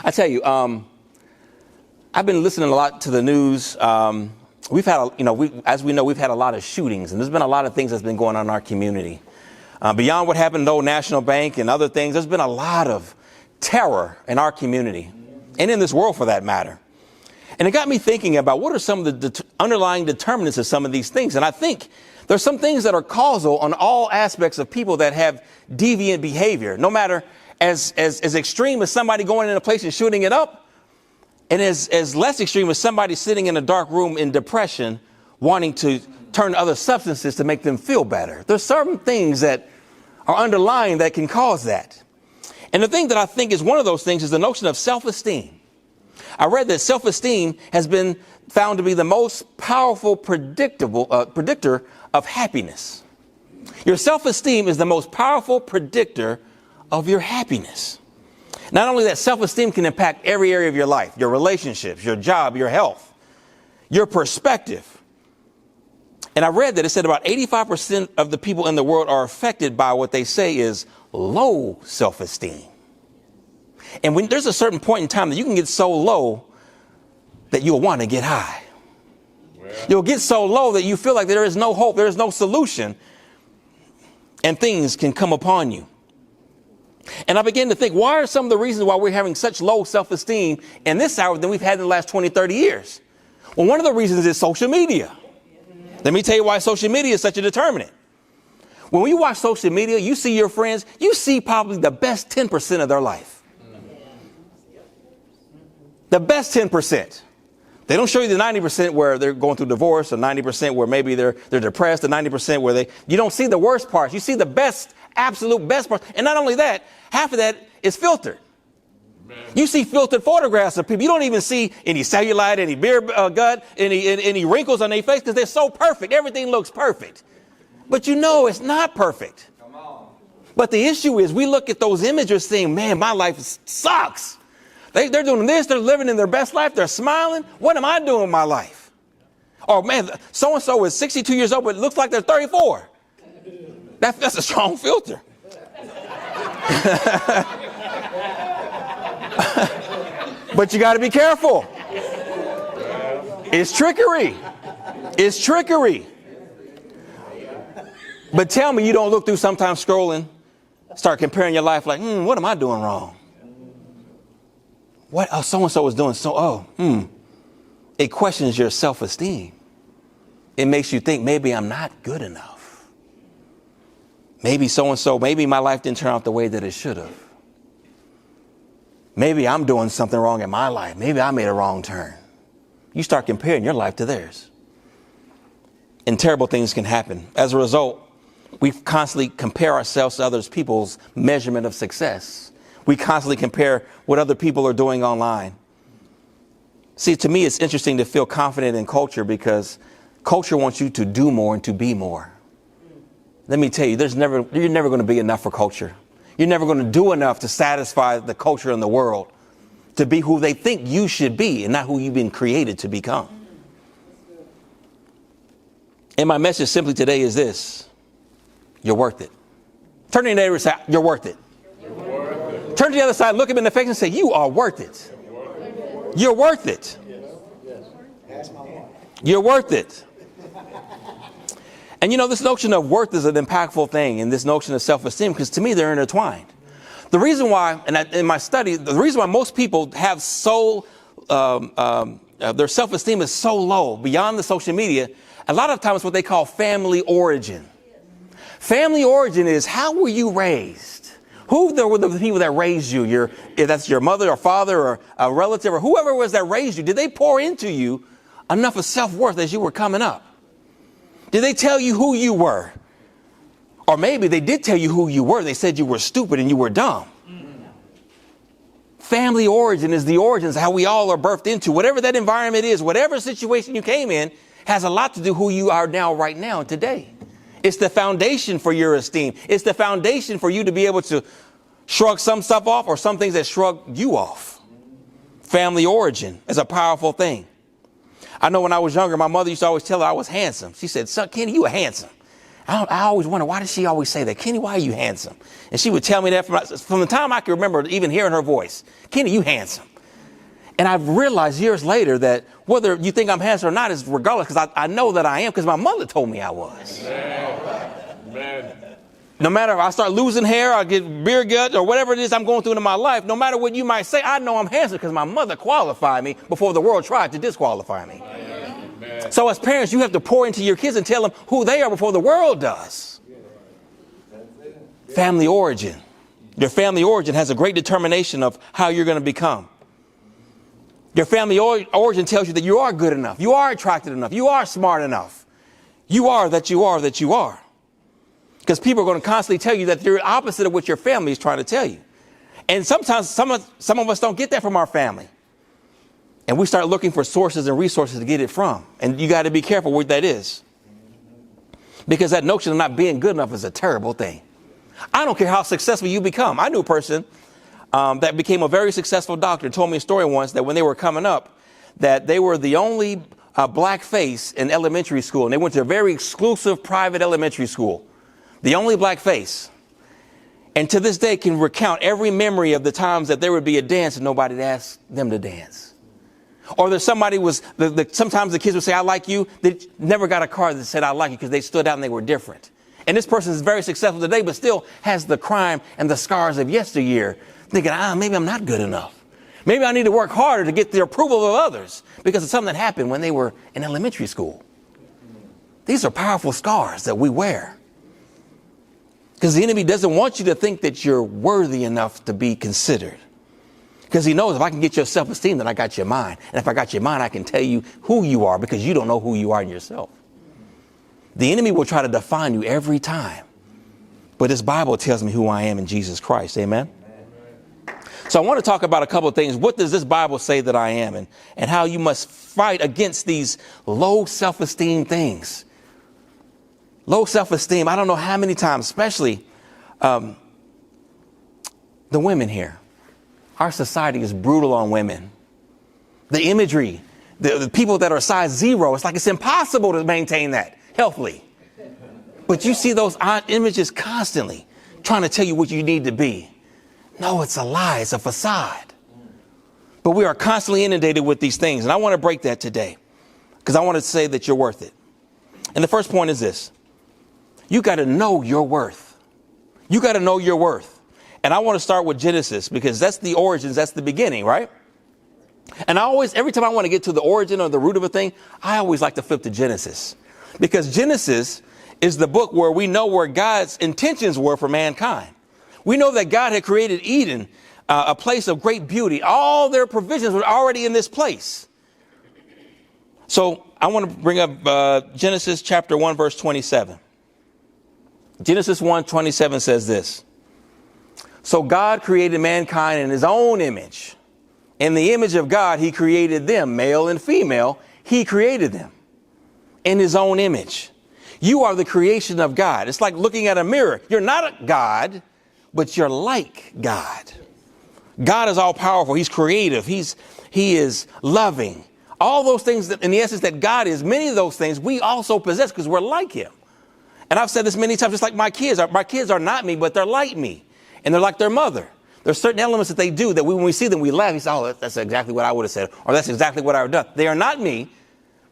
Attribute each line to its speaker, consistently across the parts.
Speaker 1: I tell you, I've been listening a lot to the news. We've had, as we know, we've had a lot of shootings, and there's been a lot of things that's been going on in our community. Beyond what happened at Old National Bank and other things, there's been a lot of terror in our community and in this world, for that matter. And it got me thinking about what are some of the underlying determinants of some of these things. And I think there's some things that are causal on all aspects of people that have deviant behavior, no matter as extreme as somebody going in a place and shooting it up, and as less extreme as somebody sitting in a dark room in depression, wanting to turn to other substances to make them feel better. There's certain things that are underlying that can cause that. And the thing that I think is one of those things is the notion of self-esteem. I read that self-esteem has been found to be the most powerful predictor of happiness. Your self-esteem is the most powerful predictor of your happiness. Not only that, self-esteem can impact every area of your life, your relationships, your job, your health, your perspective. And I read that it said about 85% of the people in the world are affected by what they say is low self-esteem. And when there's a certain point in time that you can get so low that you'll want to get high. Well, you'll get so low that you feel like there is no hope, there is no solution, and things can come upon you. And I began to think, why are some of the reasons why we're having such low self-esteem in this hour than we've had in the last 20, 30 years? Well, one of the reasons is social media. Let me tell you why social media is such a determinant. When you watch social media, you see your friends, you see probably the best 10% of their life. The best 10%. They don't show you the 90% where they're going through divorce, or 90% where maybe they're depressed, the 90% where you don't see the worst parts. You see the best, absolute best parts. And not only that, half of that is filtered. You see filtered photographs of people. You don't even see any cellulite, any beer gut, any wrinkles on their face because they're so perfect. Everything looks perfect. But you know it's not perfect. Come on. But the issue is we look at those images saying, man, my life sucks. They're doing this. They're living in their best life. They're smiling. What am I doing in my life? Oh, man, so-and-so is 62 years old, but it looks like they're 34. That's a strong filter. But you got to be careful. It's trickery. It's trickery. But tell me you don't look through sometimes scrolling, start comparing your life like, what am I doing wrong? What? Oh, so-and-so was doing It questions your self-esteem. It makes you think maybe I'm not good enough. Maybe so-and-so, maybe my life didn't turn out the way that it should have. Maybe I'm doing something wrong in my life. Maybe I made a wrong turn. You start comparing your life to theirs. And terrible things can happen. As a result, we constantly compare ourselves to other people's measurement of success. We constantly compare what other people are doing online. See, to me, it's interesting to feel confident in culture because culture wants you to do more and to be more. Let me tell you, you're never going to be enough for culture. You're never going to do enough to satisfy the culture in the world to be who they think you should be and not who you've been created to become. And my message simply today is this. You're worth it. Turn to your neighbor and say, you're worth it. Turn to the other side, look him in the face and say, you are worth it. You're worth it. You're worth it. And this notion of worth is an impactful thing, and this notion of self-esteem, because to me, they're intertwined. The reason why, in my study, the reason why most people have their self-esteem is so low beyond the social media, a lot of times what they call family origin. Family origin is how were you raised? Who were the people that raised you? If that's your mother or father or a relative or whoever it was that raised you, did they pour into you enough of self-worth as you were coming up? Did they tell you who you were? Or maybe they did tell you who you were. They said you were stupid and you were dumb. Family origin is the origins, how we all are birthed into. Whatever that environment is, whatever situation you came in, has a lot to do who you are now, right now, today. It's the foundation for your esteem. It's the foundation for you to be able to shrug some stuff off or some things that shrug you off. Family origin is a powerful thing. I know when I was younger, my mother used to always tell her I was handsome. She said, son, Kenny, you are handsome. I always wonder, why does she always say that? Kenny, why are you handsome? And she would tell me that from the time I can remember even hearing her voice. Kenny, you handsome. And I've realized years later that whether you think I'm handsome or not is regardless, because I know that I am, because my mother told me I was. Amen. No matter if I start losing hair, I get beer gut, or whatever it is I'm going through in my life, no matter what you might say, I know I'm handsome because my mother qualified me before the world tried to disqualify me. Amen. So as parents, you have to pour into your kids and tell them who they are before the world does. Family origin. Your family origin has a great determination of how you're going to become. Your family origin tells you that you are good enough. You are attractive enough. You are smart enough. You are that you are that you are. Because people are going to constantly tell you that you're opposite of what your family is trying to tell you. And sometimes some of us don't get that from our family. And we start looking for sources and resources to get it from. And you got to be careful what that is. Because that notion of not being good enough is a terrible thing. I don't care how successful you become. I knew a person that became a very successful doctor, told me a story once that when they were coming up, that they were the only black face in elementary school. And they went to a very exclusive private elementary school. The only black face. And to this day can recount every memory of the times that there would be a dance and nobody asked them to dance. Or there's somebody sometimes the kids would say, I like you. They never got a card that said, I like you, because they stood out and they were different. And this person is very successful today, but still has the crime and the scars of yesteryear, thinking, maybe I'm not good enough. Maybe I need to work harder to get the approval of others because of something that happened when they were in elementary school. These are powerful scars that we wear. Because the enemy doesn't want you to think that you're worthy enough to be considered. Because he knows if I can get your self-esteem, then I got your mind. And if I got your mind, I can tell you who you are because you don't know who you are in yourself. The enemy will try to define you every time. But this Bible tells me who I am in Jesus Christ. Amen. So I want to talk about a couple of things. What does this Bible say that I am, and how you must fight against these low self-esteem things? Low self-esteem. I don't know how many times, especially the women here. Our society is brutal on women. The imagery, the people that are size 0, it's like it's impossible to maintain that healthily. But you see those images constantly trying to tell you what you need to be. No, it's a lie. It's a facade. But we are constantly inundated with these things. And I want to break that today because I want to say that you're worth it. And the first point is this. You got to know your worth. You got to know your worth. And I want to start with Genesis because that's the origins. That's the beginning, right? And every time I want to get to the origin or the root of a thing, I always like to flip to Genesis, because Genesis is the book where we know where God's intentions were for mankind. We know that God had created Eden, a place of great beauty. All their provisions were already in this place. So I want to bring up Genesis chapter 1, verse 27. Genesis 1:27 says this. So God created mankind in his own image. In the image of God, he created them, male and female. He created them in his own image. You are the creation of God. It's like looking at a mirror. You're not a God, but you're like God. God is all powerful. He's creative. He is loving. All those things that in the essence that God is, many of those things we also possess because we're like him. And I've said this many times, just like my kids are not me, but they're like me. And they're like their mother. There's certain elements that they do that when we see them, we laugh. We say, oh, that's exactly what I would have said. Or that's exactly what I would have done. They are not me,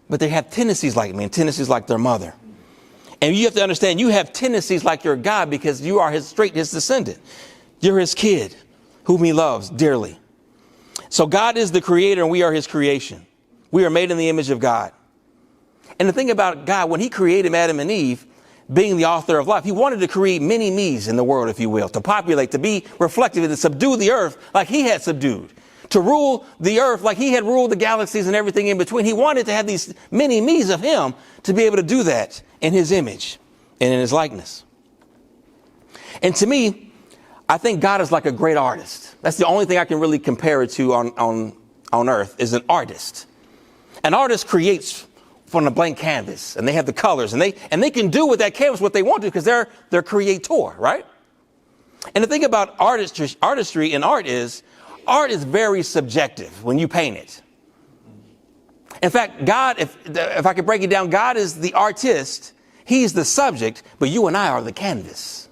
Speaker 1: but they have tendencies like me and tendencies like their mother. And you have to understand, you have tendencies like your God because you are his descendant. You're his kid whom he loves dearly. So God is the creator and we are his creation. We are made in the image of God. And the thing about God, when he created Adam and Eve, being the author of life, he wanted to create many me's in the world, if you will, to populate, to be reflective, and to subdue the earth like he had subdued, to rule the earth like he had ruled the galaxies and everything in between. He wanted to have these many me's of him to be able to do that in his image and in his likeness. And to me, I think God is like a great artist. That's the only thing I can really compare it to on earth is an artist. An artist creates from a blank canvas, and they have the colors, and they can do with that canvas what they want to because they're creator, right? And the thing about artistry and art is very subjective when you paint it. In fact, God, if I could break it down, God is the artist He's the subject, but you and I are the canvas.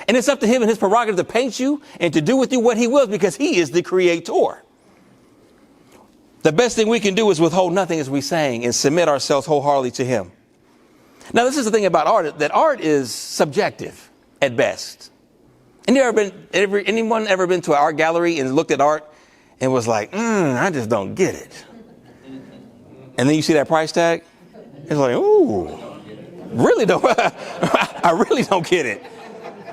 Speaker 1: And it's up to him and his prerogative to paint you and to do with you what he wills, because he is the creator. The best thing we can do is withhold nothing, as we sang, and submit ourselves wholeheartedly to him. Now, this is the thing about art, that art is subjective at best. And anyone ever been to an art gallery and looked at art and was like, I just don't get it. And then you see that price tag. It's like, ooh, really don't. I really don't get it.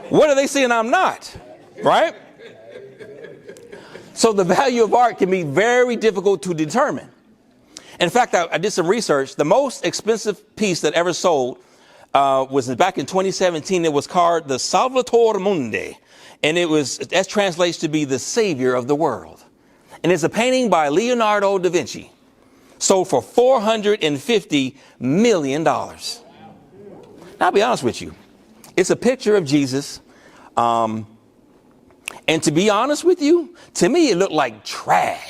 Speaker 1: What are they seeing I'm not? Right? So the value of art can be very difficult to determine. In fact, I did some research. The most expensive piece that ever sold was back in 2017. It was called the Salvator Mundi. And that translates to be the savior of the world. And it's a painting by Leonardo da Vinci. Sold for $450 million. Now, I'll be honest with you. It's a picture of Jesus. And to be honest with you, to me, it looked like trash.